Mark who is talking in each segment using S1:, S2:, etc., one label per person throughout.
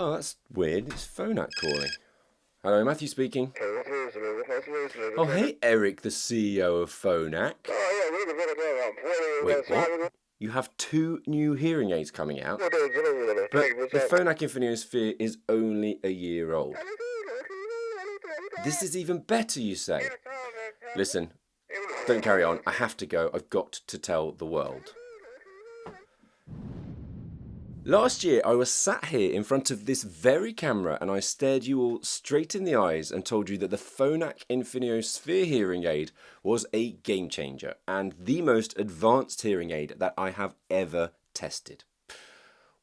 S1: Oh, that's weird. It's Phonak calling. Hello, Matthew speaking. Oh, hey, Eric, the CEO of Phonak. Wait, what? You have 2 new hearing aids coming out? But the Phonak Infinio Sphere is only a year old. This is even better, you say? Listen, don't carry on. I have to go. I've got to tell the world. Last year, I was sat here in front of this very camera and I stared you all straight in the eyes and told you that the Phonak Infinio Sphere hearing aid was a game changer and the most advanced hearing aid that I have ever tested.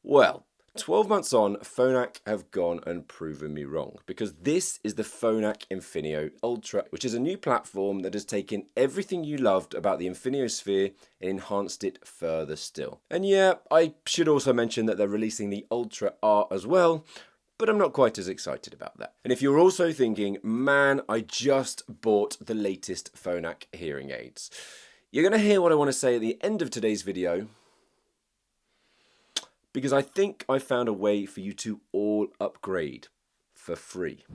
S1: Well, 12 months on, Phonak have gone and proven me wrong, because this is the Phonak Infinio Ultra, which is a new platform that has taken everything you loved about the Infinio Sphere and enhanced it further still. And yeah, I should also mention that they're releasing the Ultra R as well, but I'm not quite as excited about that. And if you're also thinking, man, I just bought the latest Phonak hearing aids, you're going to hear what I want to say at the end of today's video, because I think I found a way for you to all upgrade for free.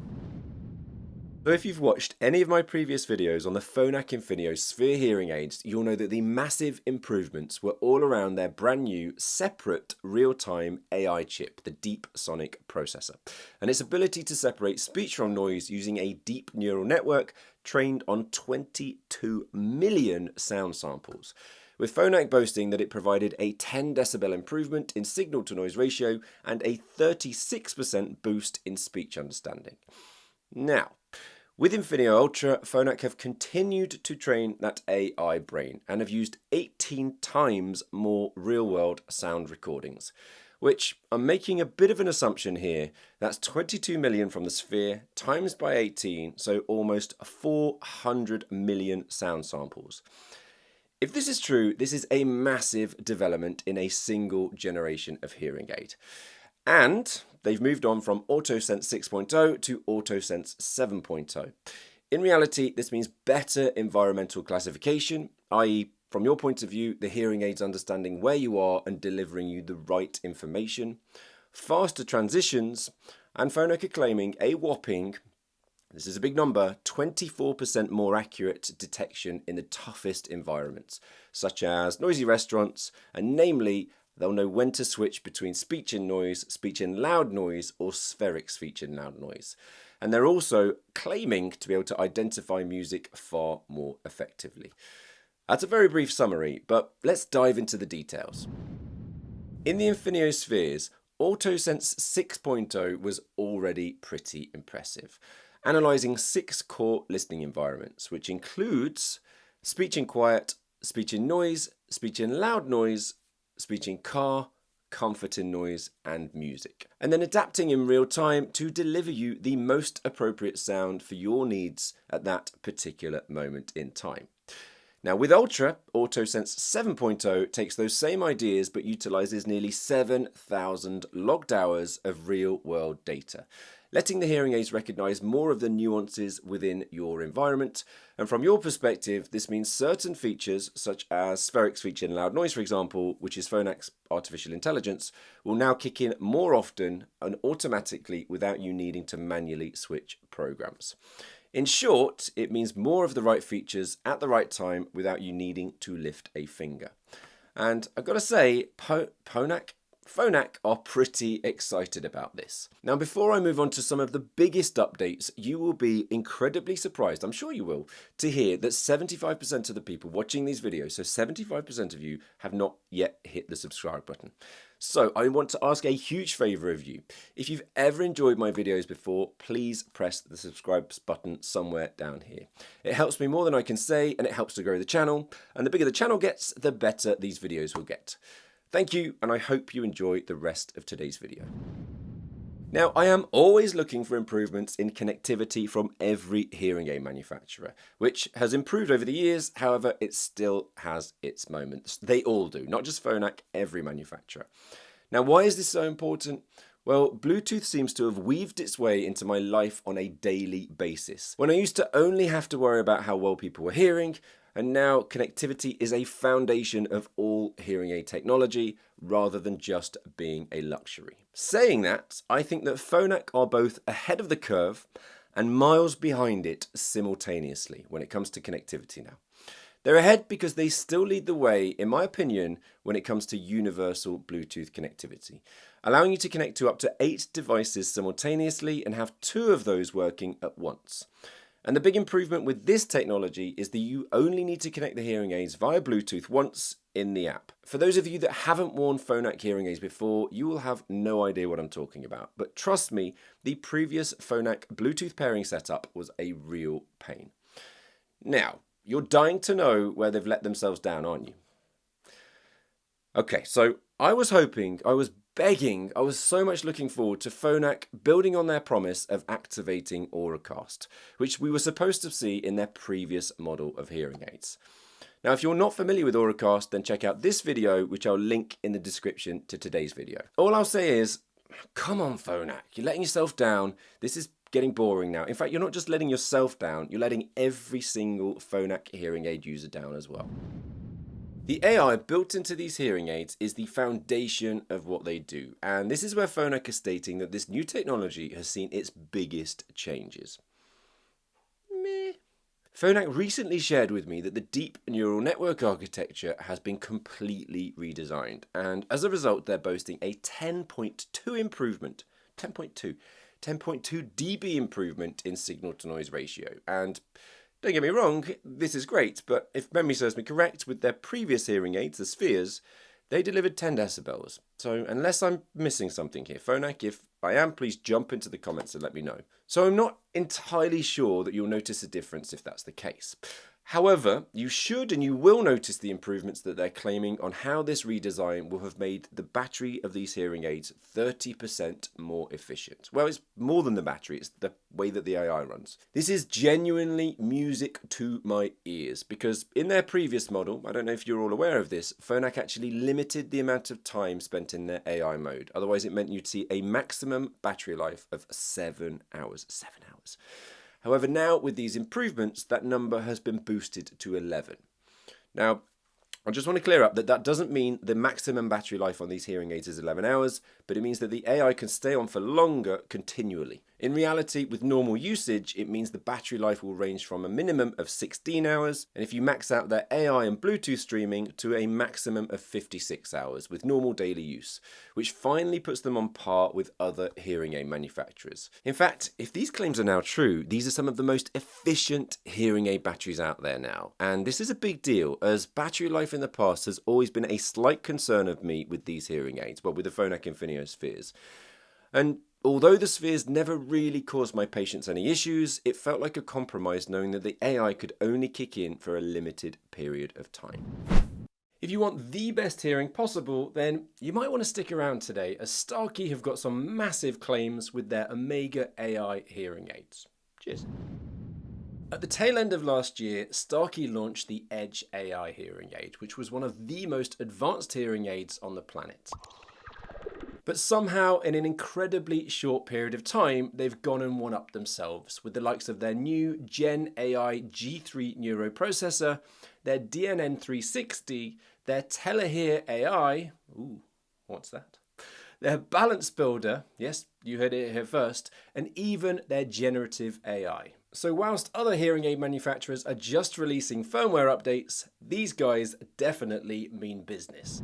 S1: So if you've watched any of my previous videos on the Phonak Infinio Sphere hearing aids, you'll know that the massive improvements were all around their brand new separate real-time AI chip, the Deep Sonic processor, and its ability to separate speech from noise using a deep neural network trained on 22 million sound samples, with Phonak boasting that it provided a 10 decibel improvement in signal-to-noise ratio and a 36% boost in speech understanding. Now, with Infinio Ultra, Phonak have continued to train that AI brain and have used 18 times more real-world sound recordings, which I'm making a bit of an assumption here. That's 22 million from the Sphere times by 18, so almost 400 million sound samples. If this is true, this is a massive development in a single generation of hearing aid. And they've moved on from AutoSense 6.0 to AutoSense 7.0. In reality, this means better environmental classification, i.e., from your point of view, the hearing aid's understanding where you are and delivering you the right information, faster transitions, and Phonak are claiming a whopping, this is a big number, 24% more accurate detection in the toughest environments, such as noisy restaurants, and namely, they'll know when to switch between speech in noise, speech in loud noise, or spheric speech in loud noise. And they're also claiming to be able to identify music far more effectively. That's a very brief summary, but let's dive into the details. In the Infinio Spheres, AutoSense 6.0 was already pretty impressive, analysing 6 core listening environments, which includes speech in quiet, speech in noise, speech in loud noise, speech in car, comfort in noise, and music. And then adapting in real time to deliver you the most appropriate sound for your needs at that particular moment in time. Now with Ultra, AutoSense 7.0 takes those same ideas but utilises nearly 7,000 logged hours of real-world data, letting the hearing aids recognise more of the nuances within your environment. And from your perspective, this means certain features, such as spheric speech in loud noise, for example, which is Phonak's artificial intelligence, will now kick in more often and automatically without you needing to manually switch programs. In short, it means more of the right features at the right time without you needing to lift a finger. And I've got to say, Phonak are pretty excited about this. Now, before I move on to some of the biggest updates, you will be incredibly surprised, I'm sure you will, to hear that 75% of the people watching these videos, so 75% of you, have not yet hit the subscribe button. So I want to ask a huge favour of you. If you've ever enjoyed my videos before, please press the subscribe button somewhere down here. It helps me more than I can say, and it helps to grow the channel. And the bigger the channel gets, the better these videos will get. Thank you, and I hope you enjoy the rest of today's video. Now, I am always looking for improvements in connectivity from every hearing aid manufacturer, which has improved over the years. However, it still has its moments. They all do, not just Phonak, every manufacturer. Now, why is this so important? Well, Bluetooth seems to have weaved its way into my life on a daily basis. When I used to only have to worry about how well people were hearing, and now connectivity is a foundation of all hearing aid technology rather than just being a luxury. Saying that, I think that Phonak are both ahead of the curve and miles behind it simultaneously when it comes to connectivity now. They're ahead because they still lead the way, in my opinion, when it comes to universal Bluetooth connectivity, allowing you to connect to up to 8 devices simultaneously and have 2 of those working at once. And the big improvement with this technology is that you only need to connect the hearing aids via Bluetooth once in the app. For those of you that haven't worn Phonak hearing aids before, you will have no idea what I'm talking about. But trust me, the previous Phonak Bluetooth pairing setup was a real pain. Now, you're dying to know where they've let themselves down, aren't you? Okay, so I was begging, I was so much looking forward to Phonak building on their promise of activating Auracast, which we were supposed to see in their previous model of hearing aids. Now, if you're not familiar with Auracast, then check out this video, which I'll link in the description to today's video. All I'll say is, come on Phonak, you're letting yourself down. This is getting boring now. In fact, you're not just letting yourself down, you're letting every single Phonak hearing aid user down as well. The AI built into these hearing aids is the foundation of what they do, and this is where Phonak is stating that this new technology has seen its biggest changes. Meh. Phonak recently shared with me that the deep neural network architecture has been completely redesigned, and as a result they're boasting a 10.2 improvement, 10.2 dB improvement in signal to noise ratio. And don't get me wrong, this is great, but if memory serves me correct, with their previous hearing aids, the Spheres, they delivered 10 decibels. So unless I'm missing something here, Phonak, if I am, please jump into the comments and let me know. So I'm not entirely sure that you'll notice a difference if that's the case. However, you should and you will notice the improvements that they're claiming on how this redesign will have made the battery of these hearing aids 30% more efficient. Well, it's more than the battery, it's the way that the AI runs. This is genuinely music to my ears because in their previous model, I don't know if you're all aware of this, Phonak actually limited the amount of time spent in their AI mode. Otherwise, it meant you'd see a maximum battery life of 7 hours. 7 hours. However, now with these improvements, that number has been boosted to 11. Now, I just want to clear up that that doesn't mean the maximum battery life on these hearing aids is 11 hours, but it means that the AI can stay on for longer continually. In reality, with normal usage, it means the battery life will range from a minimum of 16 hours, and if you max out their AI and Bluetooth streaming, to a maximum of 56 hours with normal daily use, which finally puts them on par with other hearing aid manufacturers. In fact, if these claims are now true, these are some of the most efficient hearing aid batteries out there now, and this is a big deal, as battery life in the past has always been a slight concern of me with these hearing aids, well, with the Phonak Infinio Spheres. And although the Spheres never really caused my patients any issues, it felt like a compromise knowing that the AI could only kick in for a limited period of time. If you want the best hearing possible, then you might want to stick around today, as Starkey have got some massive claims with their Omega AI hearing aids. Cheers. At the tail end of last year, Starkey launched the Edge AI hearing aid, which was one of the most advanced hearing aids on the planet. But somehow, in an incredibly short period of time, they've gone and one-upped themselves with the likes of their new Gen AI G3 Neuro processor, their DNN 360, their Telehear AI, ooh, what's that? Their Balance Builder, yes, you heard it here first, and even their Generative AI. So whilst other hearing aid manufacturers are just releasing firmware updates, these guys definitely mean business.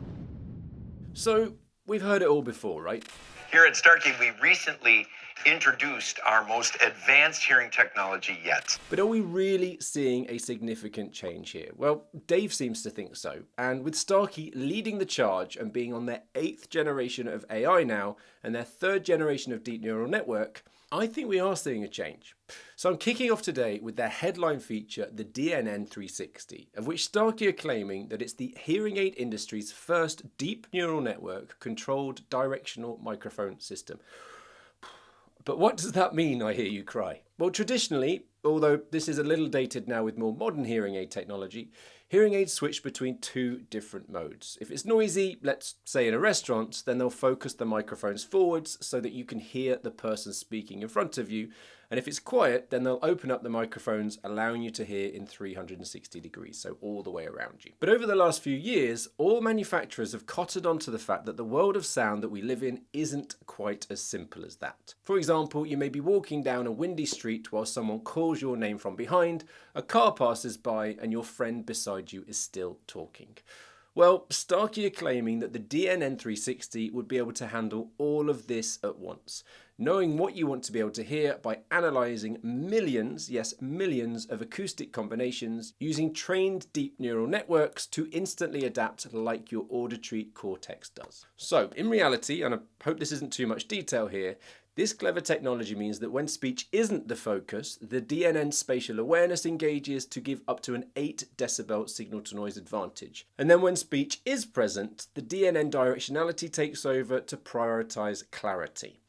S1: So, we've heard it all before, right?
S2: Here at Starkey, we recently introduced our most advanced hearing technology yet.
S1: But are we really seeing a significant change here? Well, Dave seems to think so. And with Starkey leading the charge and being on their 8th generation of AI now and their 3rd generation of deep neural network, I think we are seeing a change. So I'm kicking off today with their headline feature, the DNN 360, of which Starkey are claiming that it's the hearing aid industry's first deep neural network controlled directional microphone system. But what does that mean, I hear you cry? Well, traditionally, although this is a little dated now with more modern hearing aid technology, Hearing aids switch between two different modes. If it's noisy, let's say in a restaurant, then they'll focus the microphones forwards so that you can hear the person speaking in front of you. And if it's quiet, then they'll open up the microphones, allowing you to hear in 360 degrees, so all the way around you. But over the last few years, all manufacturers have cottoned onto the fact that the world of sound that we live in isn't quite as simple as that. For example, you may be walking down a windy street while someone calls your name from behind, a car passes by, and your friend beside you is still talking. Well, Starkey are claiming that the DNN360 would be able to handle all of this at once, knowing what you want to be able to hear by analysing millions, yes, millions of acoustic combinations using trained deep neural networks to instantly adapt like your auditory cortex does. So, in reality, and I hope this isn't too much detail here, this clever technology means that when speech isn't the focus, the DNN spatial awareness engages to give up to an 8 decibel signal to noise advantage. And then when speech is present, the DNN directionality takes over to prioritize clarity.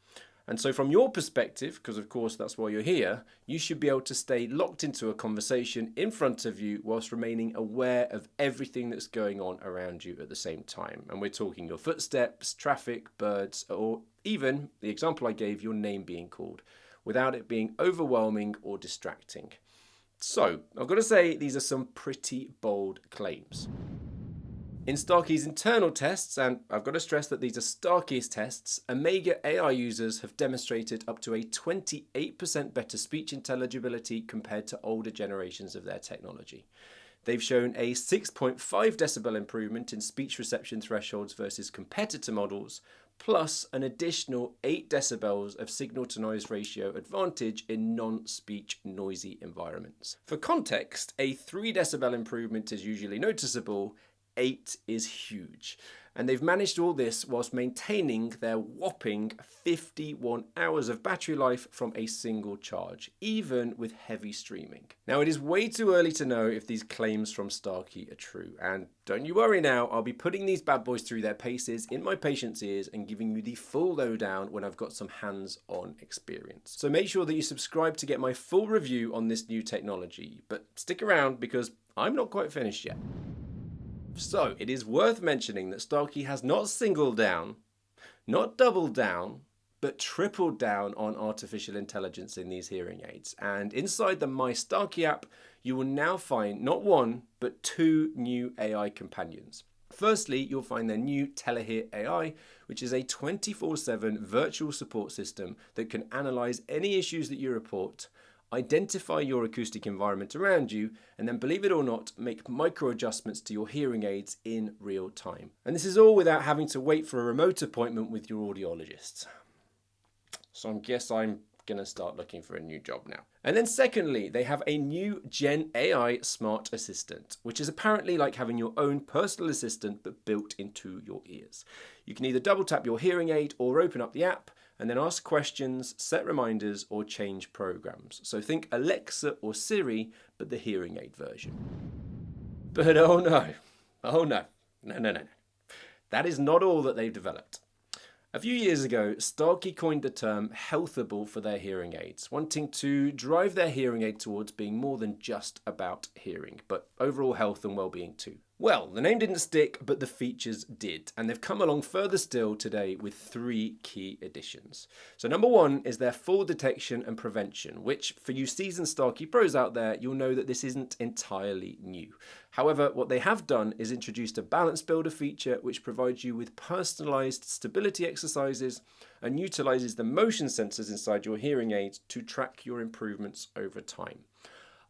S1: And so from your perspective, because of course that's why you're here, you should be able to stay locked into a conversation in front of you whilst remaining aware of everything that's going on around you at the same time. And we're talking your footsteps, traffic, birds, or even the example I gave, your name being called, without it being overwhelming or distracting. So I've got to say these are some pretty bold claims. In Starkey's internal tests, and I've got to stress that these are Starkey's tests, Omega AI users have demonstrated up to a 28% better speech intelligibility compared to older generations of their technology. They've shown a 6.5 decibel improvement in speech reception thresholds versus competitor models, plus an additional 8 decibels of signal to noise ratio advantage in non-speech noisy environments. For context, a 3 decibel improvement is usually noticeable, 8 is huge. And they've managed all this whilst maintaining their whopping 51 hours of battery life from a single charge, even with heavy streaming. Now, it is way too early to know if these claims from Starkey are true. And don't you worry now, I'll be putting these bad boys through their paces in my patient's ears and giving you the full lowdown when I've got some hands-on experience. So make sure that you subscribe to get my full review on this new technology. But stick around because I'm not quite finished yet. So, it is worth mentioning that Starkey has not singled down, not doubled down, but tripled down on artificial intelligence in these hearing aids. And inside the My Starkey app, you will now find not one, but 2 new AI companions. Firstly, you'll find their new Telehear AI, which is a 24/7 virtual support system that can analyze any issues that you report, identify your acoustic environment around you, and then, believe it or not, make micro adjustments to your hearing aids in real time. And this is all without having to wait for a remote appointment with your audiologist. So I guess I'm going to start looking for a new job now. And then secondly, they have a new Gen AI smart assistant, which is apparently like having your own personal assistant but built into your ears. You can either double tap your hearing aid or open up the app and then ask questions, set reminders, or change programs. So think Alexa or Siri, but the hearing aid version. But oh no. That is not all that they've developed. A few years ago, Starkey coined the term Healthable for their hearing aids, wanting to drive their hearing aid towards being more than just about hearing, but overall health and well-being too. Well, the name didn't stick, but the features did, and they've come along further still today with 3 key additions. So number 1 is their fall detection and prevention, which for you seasoned Starkey pros out there, you'll know that this isn't entirely new. However, what they have done is introduced a balance builder feature which provides you with personalized stability exercises and utilizes the motion sensors inside your hearing aids to track your improvements over time.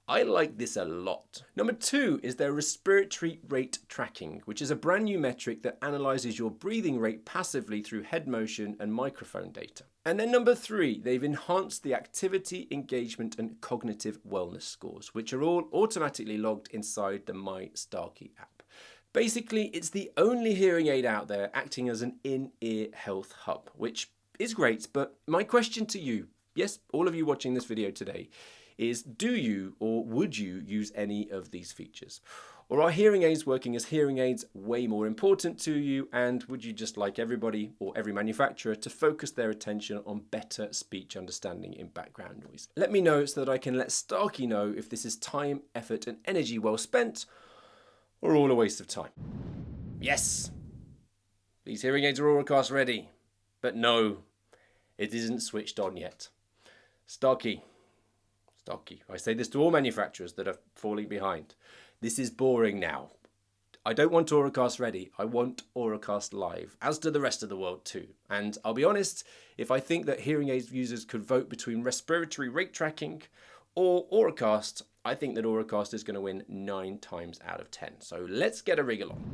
S1: I like this a lot. Number 2 is their respiratory rate tracking, which is a brand new metric that analyzes your breathing rate passively through head motion and microphone data. And then number 3, they've enhanced the activity, engagement, and cognitive wellness scores, which are all automatically logged inside the My Starkey app. Basically, it's the only hearing aid out there acting as an in-ear health hub, which is great, but my question to you, yes, all of you watching this video today, is do you or would you use any of these features? Or are hearing aids working as hearing aids way more important to you, and would you just like everybody or every manufacturer to focus their attention on better speech understanding in background noise? Let me know so that I can let Starkey know if this is time, effort and energy well spent, or all a waste of time. Yes, these hearing aids are Auracast ready, but no, it isn't switched on yet. Starkey, I say this to all manufacturers that are falling behind. This is boring now. I don't want Auracast ready, I want Auracast live, as do the rest of the world too. And I'll be honest, if I think that hearing aid users could vote between respiratory rate tracking or Auracast, I think that Auracast is going to win 9 times out of 10. So let's get a wriggle on.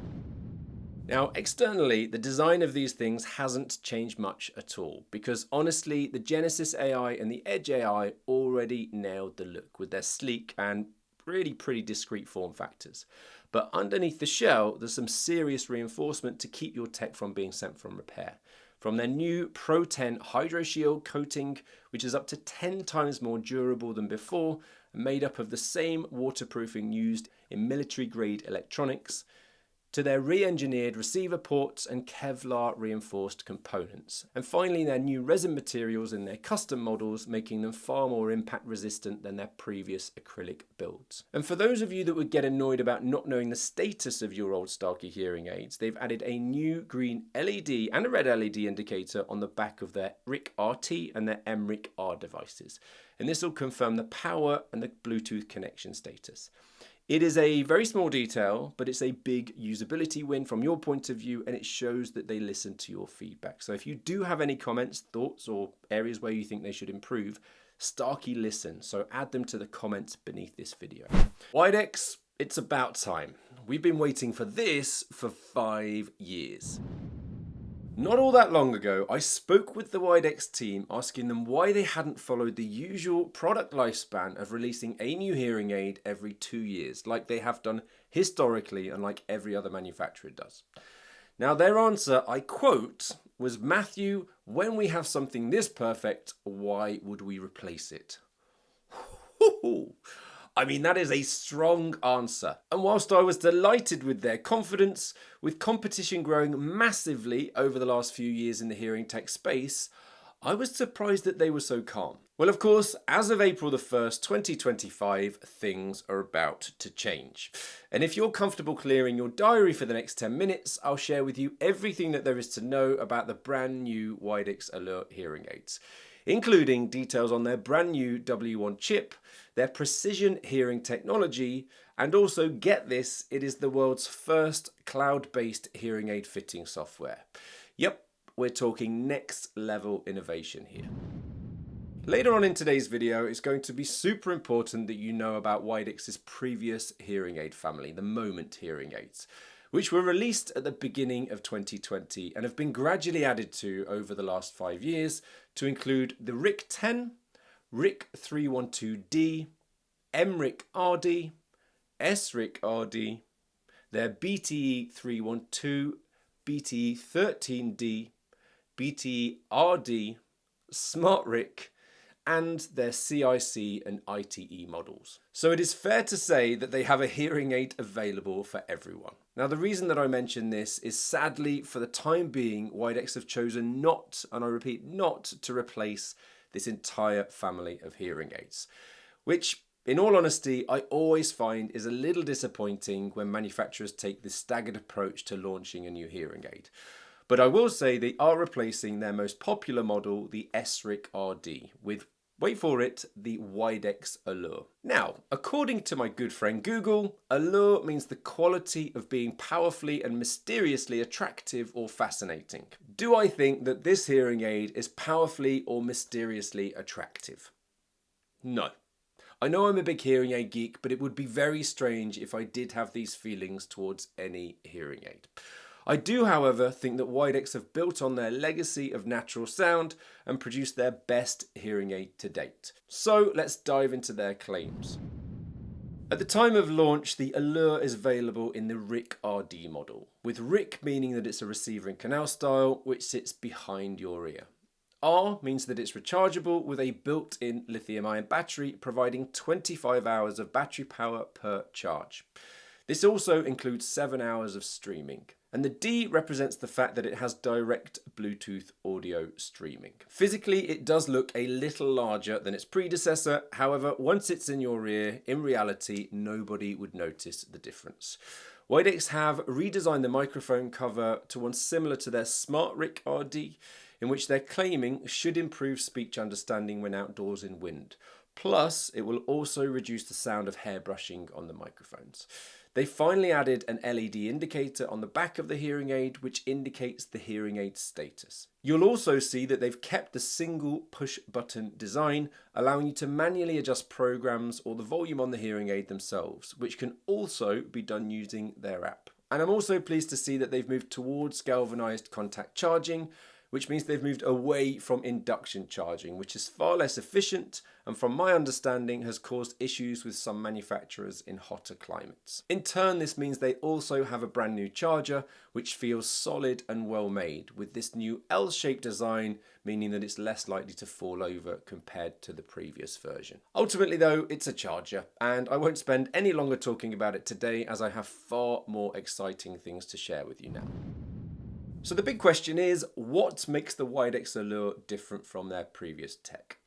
S1: Now, externally, the design of these things hasn't changed much at all, because honestly, the Genesis AI and the Edge AI already nailed the look with their sleek and really pretty discreet form factors. But underneath the shell, there's some serious reinforcement to keep your tech from being sent from repair. From their new Pro 10 Hydro Shield coating, which is up to 10 times more durable than before, made up of the same waterproofing used in military-grade electronics, to their re-engineered receiver ports and Kevlar reinforced components. And finally, their new resin materials in their custom models, making them far more impact resistant than their previous acrylic builds. And for those of you that would get annoyed about not knowing the status of your old Starkey hearing aids, they've added a new green LED and a red LED indicator on the back of their RIC RT and their MRIC R devices. And this will confirm the power and the Bluetooth connection status. It is a very small detail, but it's a big usability win from your point of view, and it shows that they listen to your feedback. So if you do have any comments, thoughts, or areas where you think they should improve, Starkey listen, so add them to the comments beneath this video. Widex, it's about time. We've been waiting for this for 5 years. Not all that long ago, I spoke with the Widex team asking them why they hadn't followed the usual product lifespan of releasing a new hearing aid every 2 years, like they have done historically and like every other manufacturer does. Now their answer, I quote, was, "Matthew, when we have something this perfect, why would we replace it?" I mean, that is a strong answer. And whilst I was delighted with their confidence, with competition growing massively over the last few years in the hearing tech space, I was surprised that they were so calm. Well, of course, as of April the 1st, 2025, things are about to change. And if you're comfortable clearing your diary for the next 10 minutes, I'll share with you everything that there is to know about the brand new Widex Allure hearing aids, including details on their brand new W1 chip, their precision hearing technology, and also, get this, it is the world's first cloud-based hearing aid fitting software. Yep, we're talking next level innovation here. Later on in today's video, it's going to be super important that you know about Widex's previous hearing aid family, the Moment hearing aids, which were released at the beginning of 2020 and have been gradually added to over the last 5 years to include the RIC 10, RIC 312D, MRIC RD, SRIC RD, their BTE 312, BTE 13D, BTE RD, Smart RIC, and their CIC and ITE models. So it is fair to say that they have a hearing aid available for everyone. Now the reason that I mention this is, sadly, for the time being, Widex have chosen not, and I repeat, not to replace this entire family of hearing aids, which, in all honesty, I always find is a little disappointing when manufacturers take this staggered approach to launching a new hearing aid. But I will say they are replacing their most popular model, the SRIC RD, with, wait for it, the Widex Allure. Now, according to my good friend Google, Allure means the quality of being powerfully and mysteriously attractive or fascinating. Do I think that this hearing aid is powerfully or mysteriously attractive? No. I know I'm a big hearing aid geek, but it would be very strange if I did have these feelings towards any hearing aid. I do, however, think that Widex have built on their legacy of natural sound and produced their best hearing aid to date. So let's dive into their claims. At the time of launch, the Allure is available in the RIC RD model, with RIC meaning that it's a receiver in canal style, which sits behind your ear. R means that it's rechargeable with a built-in lithium-ion battery, providing 25 hours of battery power per charge. This also includes 7 hours of streaming. And the D represents the fact that it has direct Bluetooth audio streaming. Physically, it does look a little larger than its predecessor. However, once it's in your ear, in reality, nobody would notice the difference. Widex have redesigned the microphone cover to one similar to their SmartRic RD, in which they're claiming should improve speech understanding when outdoors in wind. Plus, it will also reduce the sound of hair brushing on the microphones. They finally added an LED indicator on the back of the hearing aid, which indicates the hearing aid status. You'll also see that they've kept the single push button design, allowing you to manually adjust programs or the volume on the hearing aid themselves, which can also be done using their app. And I'm also pleased to see that they've moved towards galvanized contact charging, which means they've moved away from induction charging, which is far less efficient and from my understanding has caused issues with some manufacturers in hotter climates. In turn, this means they also have a brand new charger, which feels solid and well made, with this new L-shaped design, meaning that it's less likely to fall over compared to the previous version. Ultimately though, it's a charger, and I won't spend any longer talking about it today as I have far more exciting things to share with you now. So the big question is, what makes the Widex Allure different from their previous tech?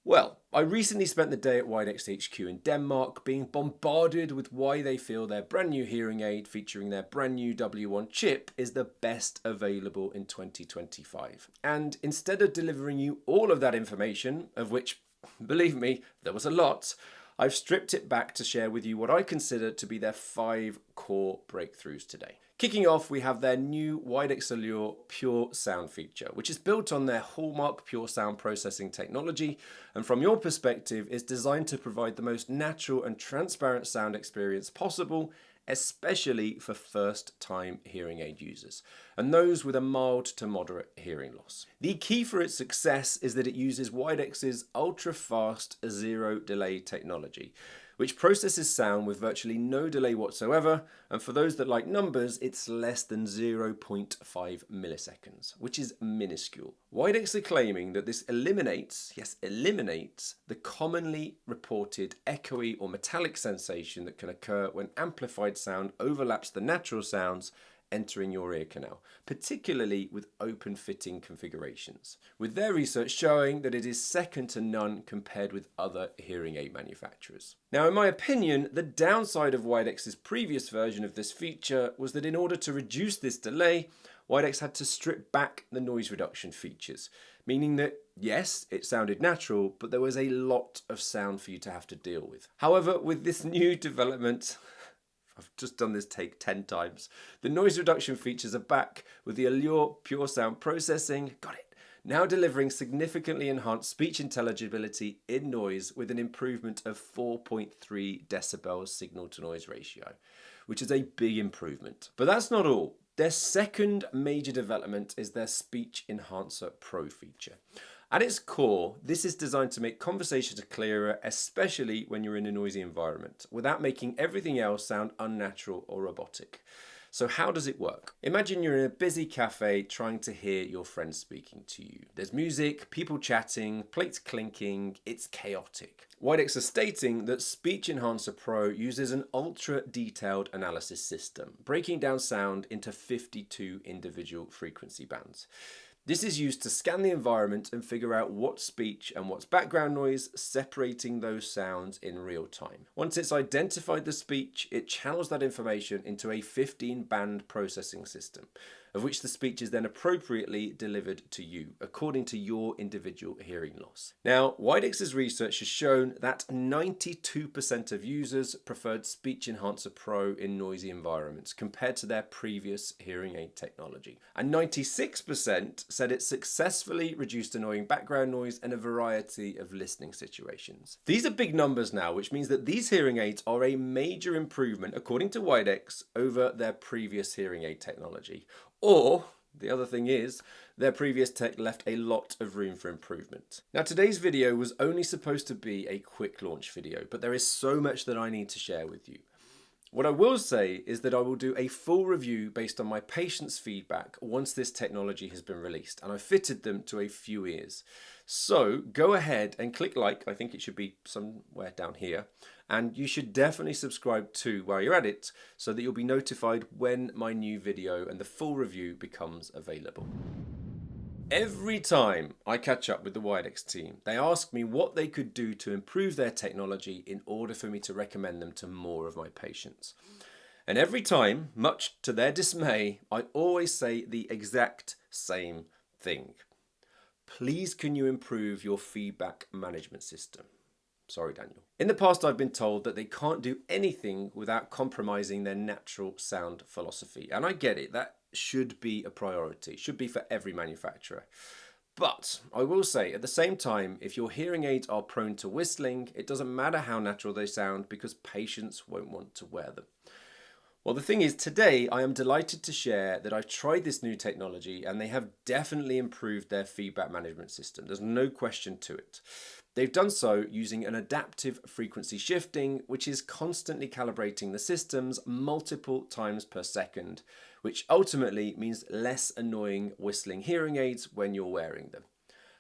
S1: Well, I recently spent the day at Widex HQ in Denmark being bombarded with why they feel their brand new hearing aid featuring their brand new W1 chip is the best available in 2025. And instead of delivering you all of that information, of which, believe me, there was a lot, I've stripped it back to share with you what I consider to be their 5 core breakthroughs today. Kicking off, we have their new Widex Allure PureSound feature, which is built on their hallmark PureSound processing technology, and from your perspective is designed to provide the most natural and transparent sound experience possible, especially for first-time hearing aid users, and those with a mild to moderate hearing loss. The key for its success is that it uses Widex's ultra-fast zero-delay technology, which processes sound with virtually no delay whatsoever, and for those that like numbers, it's less than 0.5 milliseconds, which is minuscule. Widex are claiming that this eliminates, yes, eliminates, the commonly reported echoey or metallic sensation that can occur when amplified sound overlaps the natural sounds entering your ear canal, particularly with open fitting configurations, with their research showing that it is second to none compared with other hearing aid manufacturers. Now, in my opinion, the downside of Widex's previous version of this feature was that in order to reduce this delay, Widex had to strip back the noise reduction features, meaning that yes, it sounded natural, but there was a lot of sound for you to have to deal with. However, with this new development, I've just done this take 10 times. The noise reduction features are back with the Allure PureSound processing, got it, now delivering significantly enhanced speech intelligibility in noise with an improvement of 4.3 decibels signal to noise ratio, which is a big improvement. But that's not all. Their second major development is their Speech Enhancer Pro feature. At its core, this is designed to make conversations clearer, especially when you're in a noisy environment, without making everything else sound unnatural or robotic. So how does it work? Imagine you're in a busy cafe trying to hear your friends speaking to you. There's music, people chatting, plates clinking, it's chaotic. Widex are stating that Speech Enhancer Pro uses an ultra-detailed analysis system, breaking down sound into 52 individual frequency bands. This is used to scan the environment and figure out what's speech and what's background noise, separating those sounds in real time. Once it's identified the speech, it channels that information into a 15-band processing system, of which the speech is then appropriately delivered to you, according to your individual hearing loss. Now, Widex's research has shown that 92% of users preferred Speech Enhancer Pro in noisy environments compared to their previous hearing aid technology. And 96% said it successfully reduced annoying background noise in a variety of listening situations. These are big numbers now, which means that these hearing aids are a major improvement, according to Widex, over their previous hearing aid technology. Or, the other thing is, their previous tech left a lot of room for improvement. Now, today's video was only supposed to be a quick launch video, but there is so much that I need to share with you. What I will say is that I will do a full review based on my patients' feedback once this technology has been released, and I fitted them to a few ears. So go ahead and click like, I think it should be somewhere down here, and you should definitely subscribe too while you're at it so that you'll be notified when my new video and the full review becomes available. Every time I catch up with the Widex team, they ask me what they could do to improve their technology in order for me to recommend them to more of my patients. And every time, much to their dismay, I always say the exact same thing. Please can you improve your feedback management system? Sorry, Daniel. In the past, I've been told that they can't do anything without compromising their natural sound philosophy. And I get it, that should be a priority, should be for every manufacturer. But I will say, at the same time, if your hearing aids are prone to whistling, it doesn't matter how natural they sound because patients won't want to wear them. Well, the thing is, today I am delighted to share that I've tried this new technology and they have definitely improved their feedback management system. There's no question to it. They've done so using an adaptive frequency shifting, which is constantly calibrating the systems multiple times per second, which ultimately means less annoying whistling hearing aids when you're wearing them.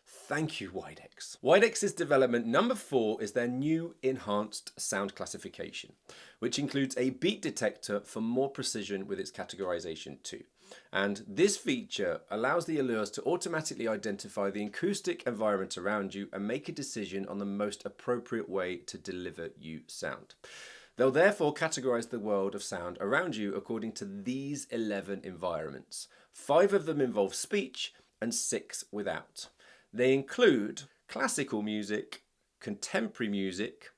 S1: Thank you, Widex. Widex's development number 4 is their new enhanced sound classification, which includes a beat detector for more precision with its categorization too. And this feature allows the Allures to automatically identify the acoustic environment around you and make a decision on the most appropriate way to deliver you sound. They'll therefore categorize the world of sound around you according to these 11 environments. 5 of them involve speech and 6 without. They include classical music, contemporary music,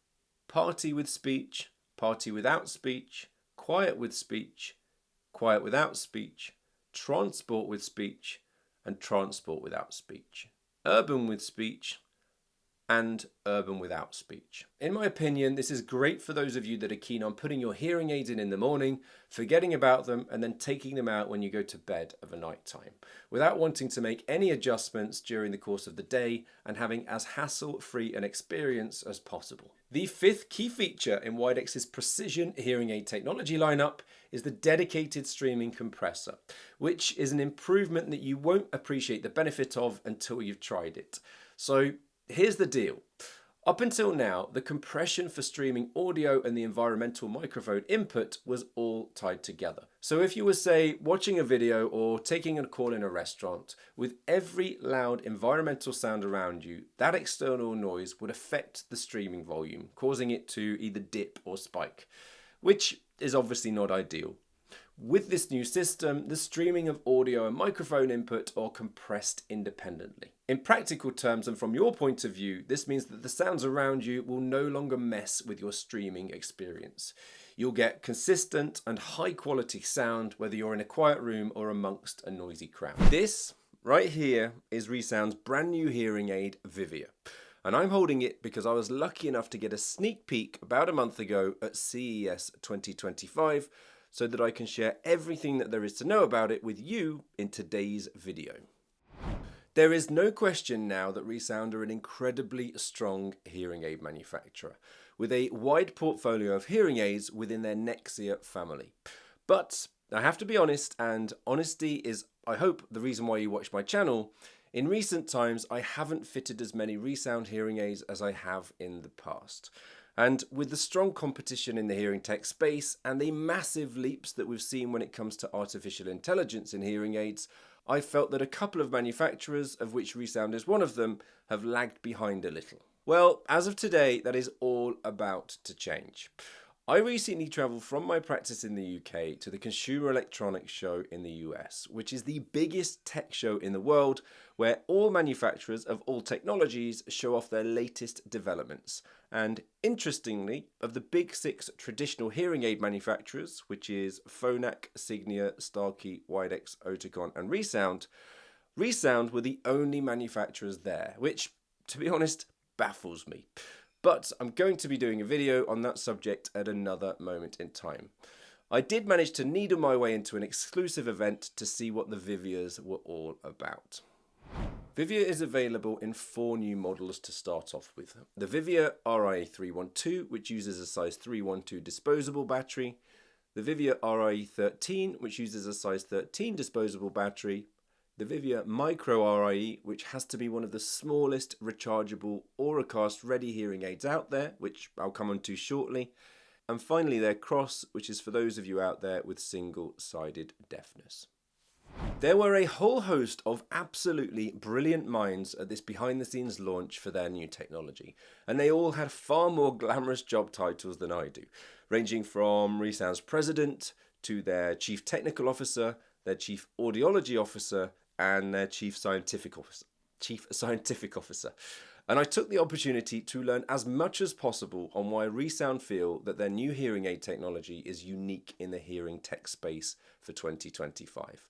S1: party with speech, party without speech, quiet with speech, quiet without speech, transport with speech, and transport without speech, urban with speech, and urban without speech. In my opinion, this is great for those of you that are keen on putting your hearing aids in the morning, forgetting about them, and then taking them out when you go to bed of a night time, without wanting to make any adjustments during the course of the day and having as hassle-free an experience as possible. The 5th key feature in Widex's precision hearing aid technology lineup is the dedicated streaming compressor, which is an improvement that you won't appreciate the benefit of until you've tried it. So here's the deal. Up until now, the compression for streaming audio and the environmental microphone input was all tied together. So if you were, say, watching a video or taking a call in a restaurant, with every loud environmental sound around you, that external noise would affect the streaming volume, causing it to either dip or spike, which is obviously not ideal. With this new system, the streaming of audio and microphone input are compressed independently. In practical terms and from your point of view, this means that the sounds around you will no longer mess with your streaming experience. You'll get consistent and high quality sound whether you're in a quiet room or amongst a noisy crowd. This right here is ReSound's brand new hearing aid, Vivia. And I'm holding it because I was lucky enough to get a sneak peek about a month ago at CES 2025, so that I can share everything that there is to know about it with you in today's video. There is no question now that ReSound are an incredibly strong hearing aid manufacturer, with a wide portfolio of hearing aids within their Nexia family. But I have to be honest, and honesty is, I hope, the reason why you watch my channel. In recent times, I haven't fitted as many ReSound hearing aids as I have in the past. And with the strong competition in the hearing tech space and the massive leaps that we've seen when it comes to artificial intelligence in hearing aids, I felt that a couple of manufacturers, of which ReSound is one of them, have lagged behind a little. Well, as of today, that is all about to change. I recently travelled from my practice in the UK to the Consumer Electronics Show in the US, which is the biggest tech show in the world, where all manufacturers of all technologies show off their latest developments. And interestingly, of the big 6 traditional hearing aid manufacturers, which is Phonak, Signia, Starkey, Widex, Oticon and ReSound, ReSound were the only manufacturers there, which, to be honest, baffles me. But I'm going to be doing a video on that subject at another moment in time. I did manage to needle my way into an exclusive event to see what the Vivias were all about. Vivia is available in 4 new models to start off with. The Vivia RIE312, which uses a size 312 disposable battery. The Vivia RIE13, which uses a size 13 disposable battery. The Vivia Micro RIE, which has to be one of the smallest rechargeable Auracast ready hearing aids out there, which I'll come on to shortly. And finally their Cross, which is for those of you out there with single-sided deafness. There were a whole host of absolutely brilliant minds at this behind-the-scenes launch for their new technology, and they all had far more glamorous job titles than I do, ranging from ReSound's president to their chief technical officer, their chief audiology officer, and their chief scientific officer. And I took the opportunity to learn as much as possible on why ReSound feel that their new hearing aid technology is unique in the hearing tech space for 2025.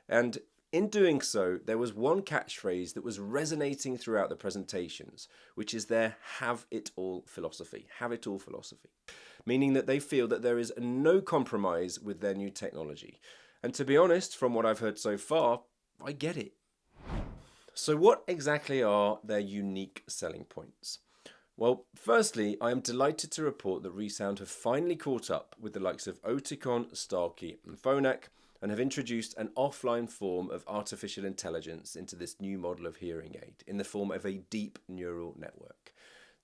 S1: And in doing so, there was one catchphrase that was resonating throughout the presentations, which is their have it all philosophy. Have it all philosophy. Meaning that they feel that there is no compromise with their new technology. And to be honest, from what I've heard so far, I get it. So what exactly are their unique selling points? Well, firstly, I am delighted to report that ReSound have finally caught up with the likes of Oticon, Starkey and Phonak, and have introduced an offline form of artificial intelligence into this new model of hearing aid in the form of a deep neural network.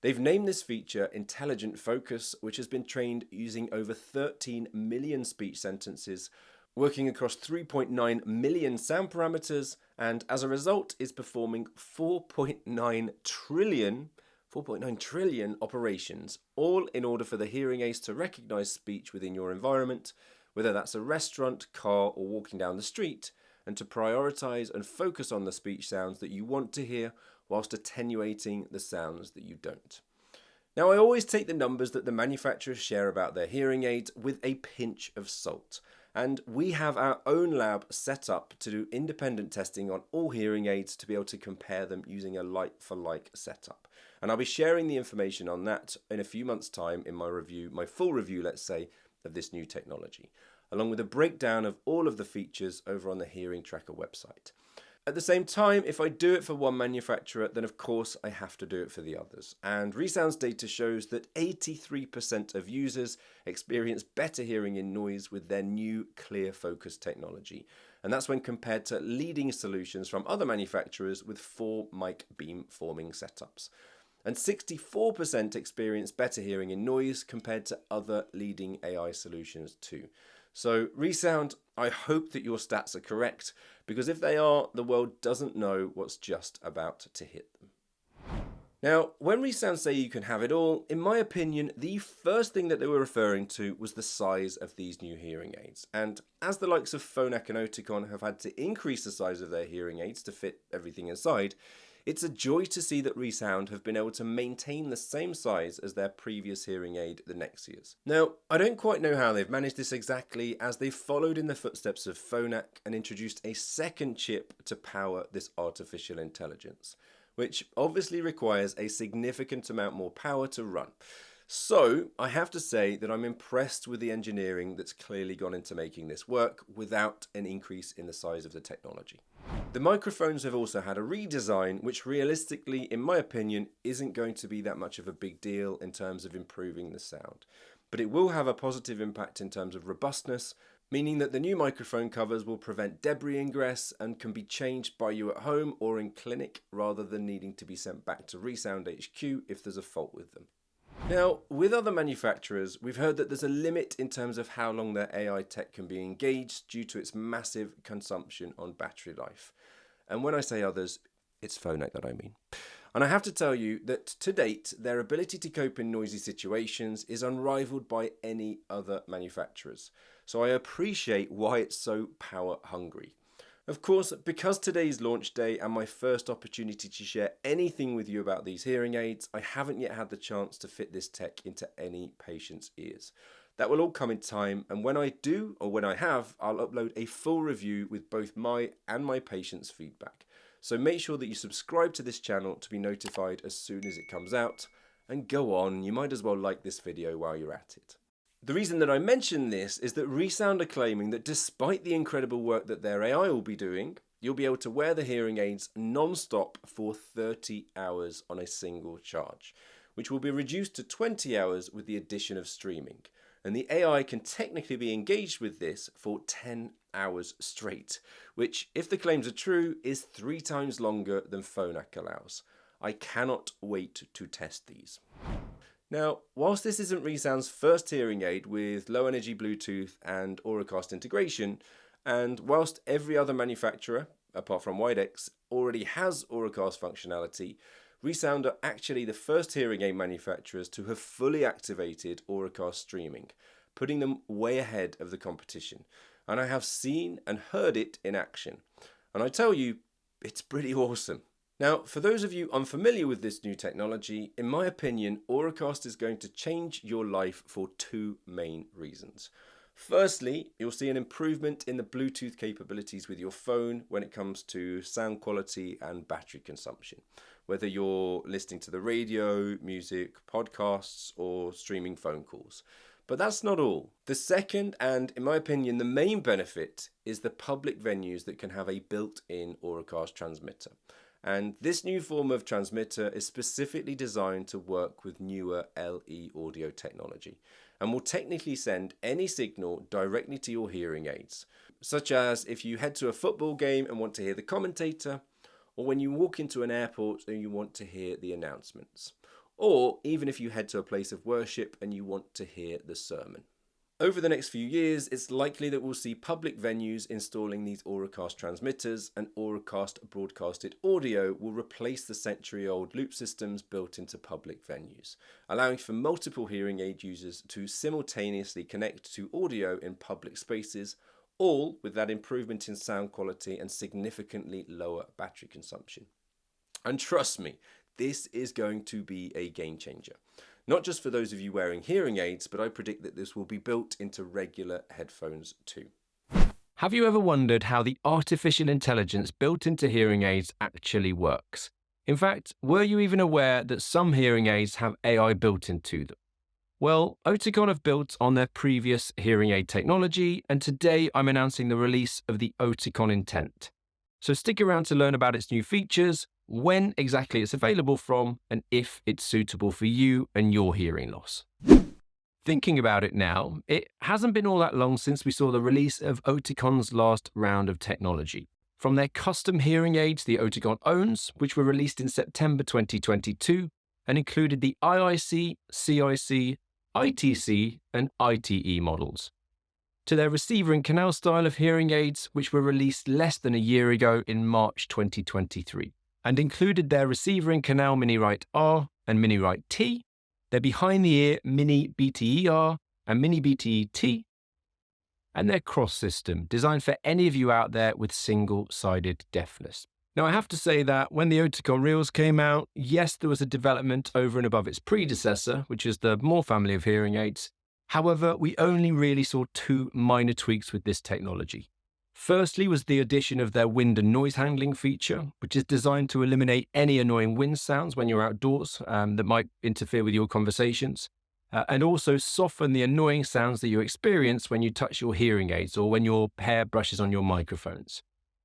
S1: They've named this feature Intelligent Focus, which has been trained using over 13 million speech sentences, working across 3.9 million sound parameters, and as a result is performing 4.9 trillion operations, all in order for the hearing aids to recognize speech within your environment, whether that's a restaurant, car, or walking down the street, and to prioritize and focus on the speech sounds that you want to hear whilst attenuating the sounds that you don't. Now, I always take the numbers that the manufacturers share about their hearing aids with a pinch of salt, and we have our own lab set up to do independent testing on all hearing aids to be able to compare them using a like-for-like setup. And I'll be sharing the information on that in a few months' time in my review, my full review, let's say, of this new technology, along with a breakdown of all of the features over on the Hearing Tracker website. At the same time, if I do it for one manufacturer, then of course I have to do it for the others. And ReSound's data shows that 83% of users experience better hearing in noise with their new clear focus technology. And that's when compared to leading solutions from other manufacturers with 4 mic beam forming setups. And 64% experience better hearing in noise compared to other leading AI solutions too. So ReSound, I hope that your stats are correct, because if they are, the world doesn't know what's just about to hit them. Now, when ReSound say you can have it all, in my opinion, the first thing that they were referring to was the size of these new hearing aids. And as the likes of Phonak and Oticon have had to increase the size of their hearing aids to fit everything inside, it's a joy to see that ReSound have been able to maintain the same size as their previous hearing aid, the Nexias. Now, I don't quite know how they've managed this exactly, as they've followed in the footsteps of Phonak and introduced a second chip to power this artificial intelligence, which obviously requires a significant amount more power to run. So, I have to say that I'm impressed with the engineering that's clearly gone into making this work without an increase in the size of the technology. The microphones have also had a redesign, which realistically, in my opinion, isn't going to be that much of a big deal in terms of improving the sound. But it will have a positive impact in terms of robustness, meaning that the new microphone covers will prevent debris ingress and can be changed by you at home or in clinic rather than needing to be sent back to ReSound HQ if there's a fault with them. Now, with other manufacturers, we've heard that there's a limit in terms of how long their AI tech can be engaged due to its massive consumption on battery life. And when I say others, it's Phonak that I mean. And I have to tell you that to date, their ability to cope in noisy situations is unrivaled by any other manufacturers. So I appreciate why it's so power hungry. Of course, because today's launch day and my first opportunity to share anything with you about these hearing aids, I haven't yet had the chance to fit this tech into any patient's ears. That will all come in time, and when I do, or when I have, I'll upload a full review with both my and my patient's feedback. So make sure that you subscribe to this channel to be notified as soon as it comes out, and go on, you might as well like this video while you're at it. The reason that I mention this is that ReSound are claiming that despite the incredible work that their AI will be doing, you'll be able to wear the hearing aids non-stop for 30 hours on a single charge, which will be reduced to 20 hours with the addition of streaming. And the AI can technically be engaged with this for 10 hours straight, which, if the claims are true, is 3 times longer than Phonak allows. I cannot wait to test these. Now, whilst this isn't ReSound's first hearing aid with low energy Bluetooth and Auracast integration, And whilst every other manufacturer, apart from Widex, already has Auracast functionality, ReSound are actually the first hearing aid manufacturers to have fully activated Auracast streaming, putting them way ahead of the competition. And I have seen and heard it in action. And I tell you, it's pretty awesome. Now, for those of you unfamiliar with this new technology, in my opinion, Auracast is going to change your life for two main reasons. Firstly, you'll see an improvement in the Bluetooth capabilities with your phone when it comes to sound quality and battery consumption, whether you're listening to the radio, music, podcasts, or streaming phone calls. But that's not all. The second, and in my opinion, the main benefit is the public venues that can have a built-in Auracast transmitter. And this new form of transmitter is specifically designed to work with newer LE audio technology and will technically send any signal directly to your hearing aids, such as if you head to a football game and want to hear the commentator, or when you walk into an airport and you want to hear the announcements, or even if you head to a place of worship and you want to hear the sermon. Over the next few years, it's likely that we'll see public venues installing these Auracast transmitters, and Auracast broadcasted audio will replace the century-old loop systems built into public venues, allowing for multiple hearing aid users to simultaneously connect to audio in public spaces, all with that improvement in sound quality and significantly lower battery consumption. And trust me, this is going to be a game changer. Not just for those of you wearing hearing aids, but I predict that this will be built into regular headphones too.
S3: Have you ever wondered how the artificial intelligence built into hearing aids actually works? In fact, were you even aware that some hearing aids have AI built into them? Well, Oticon have built on their previous hearing aid technology, and today I'm announcing the release of the Oticon Intent. So stick around to learn about its new features, when exactly it's available from, and if it's suitable for you and your hearing loss. Thinking about it now, it hasn't been all that long since we saw the release of Oticon's last round of technology. From their custom hearing aids the Oticon owns, which were released in September 2022 and included the IIC, CIC, ITC and ITE models, to their receiver and canal style of hearing aids, which were released less than a year ago in March 2023. And included their receiver and canal Mini Right R and Mini Right T, their behind-the-ear Mini BTE-R and Mini BTE-T, and their cross system, designed for any of you out there with single-sided deafness. Now, I have to say that when the Oticon Reels came out, yes, there was a development over and above its predecessor, which is the More family of hearing aids. However, we only really saw two minor tweaks with this technology. Firstly was the addition of their wind and noise handling feature, which is designed to eliminate any annoying wind sounds when you're outdoors that might interfere with your conversations, and also soften the annoying sounds that you experience when you touch your hearing aids or when your hair brushes on your microphones.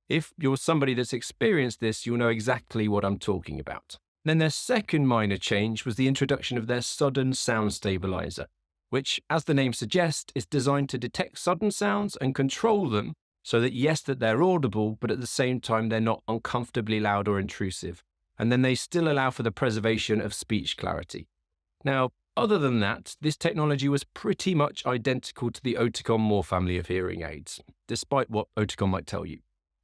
S3: If you're somebody that's experienced this, you'll know exactly what I'm talking about. Then their second minor change was the introduction of their sudden sound stabilizer, which, as the name suggests, is designed to detect sudden sounds and control them so that, yes, that they're audible, but at the same time, they're not uncomfortably loud or intrusive. And then they still allow for the preservation of speech clarity. Now, other than that, this technology was pretty much identical to the Oticon More family of hearing aids, despite what Oticon might tell you.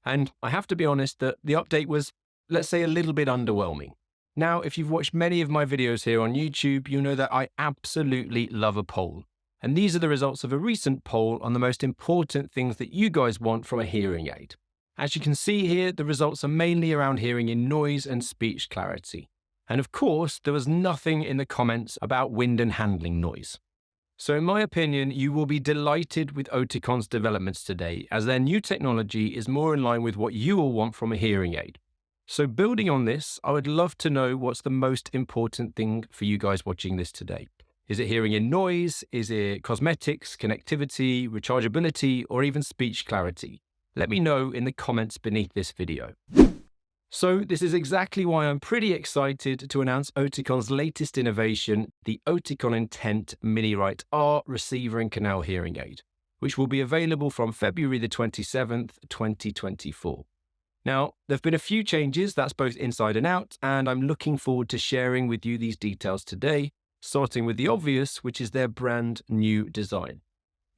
S3: And I have to be honest that the update was, let's say, a little bit underwhelming. Now, if you've watched many of my videos here on YouTube, you know that I absolutely love a poll. And these are the results of a recent poll on the most important things that you guys want from a hearing aid. As you can see here, the results are mainly around hearing in noise and speech clarity. And of course, there was nothing in the comments about wind and handling noise. So in my opinion, you will be delighted with Oticon's developments today, as their new technology is more in line with what you will want from a hearing aid. So building on this, I would love to know what's the most important thing for you guys watching this today. Is it hearing in noise? Is it cosmetics, connectivity, rechargeability, or even speech clarity? Let me know in the comments beneath this video. So this is exactly why I'm pretty excited to announce Oticon's latest innovation, the Oticon Intent Mini Right R receiver and canal hearing aid, which will be available from February the 27th, 2024. Now, there have been a few changes, that's both inside and out, and I'm looking forward to sharing with you these details today, starting with the obvious, which is their brand new design.